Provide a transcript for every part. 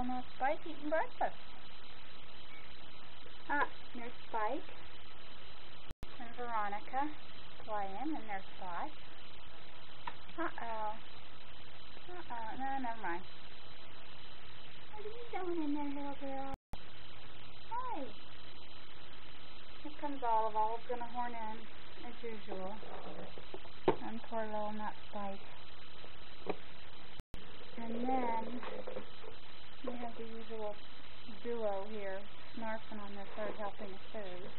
little nut Spike eating breakfast. There's Spike and Veronica playing, and there's Spot. No, never mind. What are you doing in there, little girl? Hi. Here comes Olive. Olive's gonna horn in, as usual. And poor little nut Spike. And then we have the usual duo here, snarfing on their third helping of food.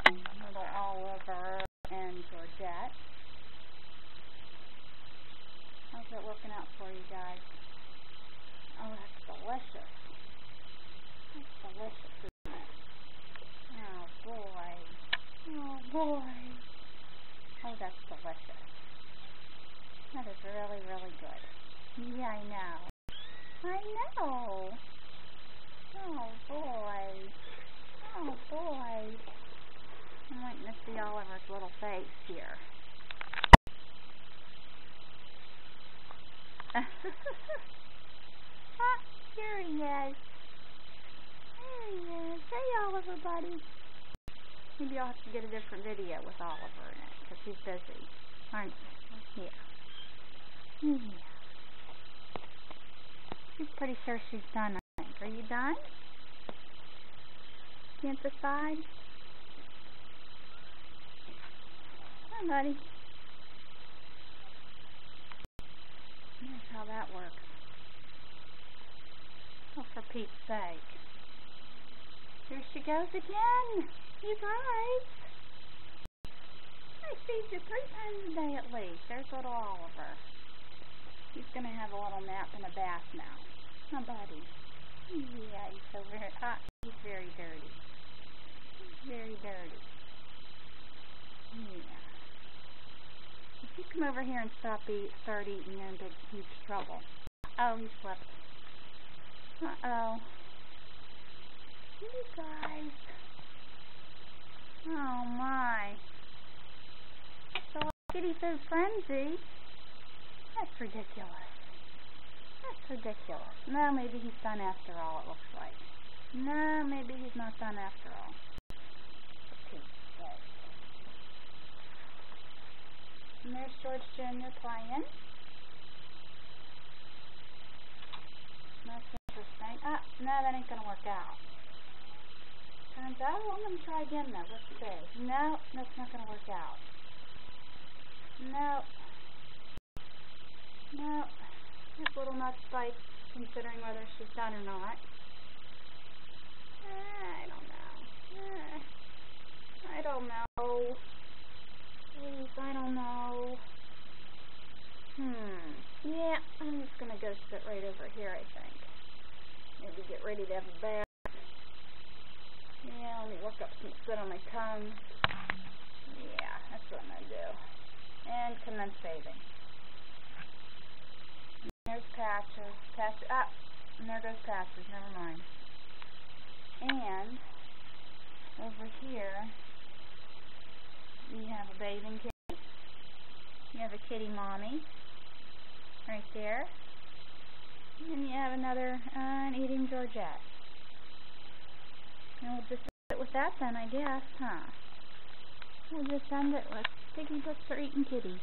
Little Oliver and Georgette. How's that working out for you guys? Oh, that's delicious. That's delicious, isn't it? Oh, boy. Oh, boy. Oh, that's delicious. That is really, really good. Yeah, I know. I know. Oh, boy. Oh, boy. I'm waiting to see Oliver's little face here. Here he is. There he is. Hey, Oliver, buddy. Maybe I'll have to get a different video with Oliver in it, because he's busy. Aren't you? Yeah. Yeah. She's pretty sure she's done, I think. Are you done? Can't decide? Hi, buddy. Here's how that works. Oh, for Pete's sake. Here she goes again. You guys. I feed you 3 times a day at least. There's little Oliver. He's going to have a little nap and a bath now. Huh, buddy? Yeah, he's so very hot. He's very dirty. He's very dirty. Yeah. If you come over here and start eating, you're in big, huge trouble. Oh, he slept. Uh-oh. You guys. Oh, my. So, kitty food frenzy? That's ridiculous. That's ridiculous. No, maybe he's done after all, it looks like. No, maybe he's not done after all. And there's George Jr. playing. That's interesting. No, that ain't going to work out. Turns out, I'm going to try again, though. Let's see. No, that's not going to work out. No. No. This little nut Spike, considering whether she's done or not. I don't know. I don't know. Please, I don't know. Yeah, I'm just going to go sit right over here, I think. Maybe get ready to have a bath. Yeah, let me work up some spit on my tongue. Yeah, that's what I'm going to do. And commence bathing. There's Patches. And there goes Patches. Never mind. And over here, you have a bathing kitty. You have a kitty mommy right there. And you have another an eating Georgette. And we'll just end it with that then, I guess, huh? We'll just end it with piggy butts are eating kitties.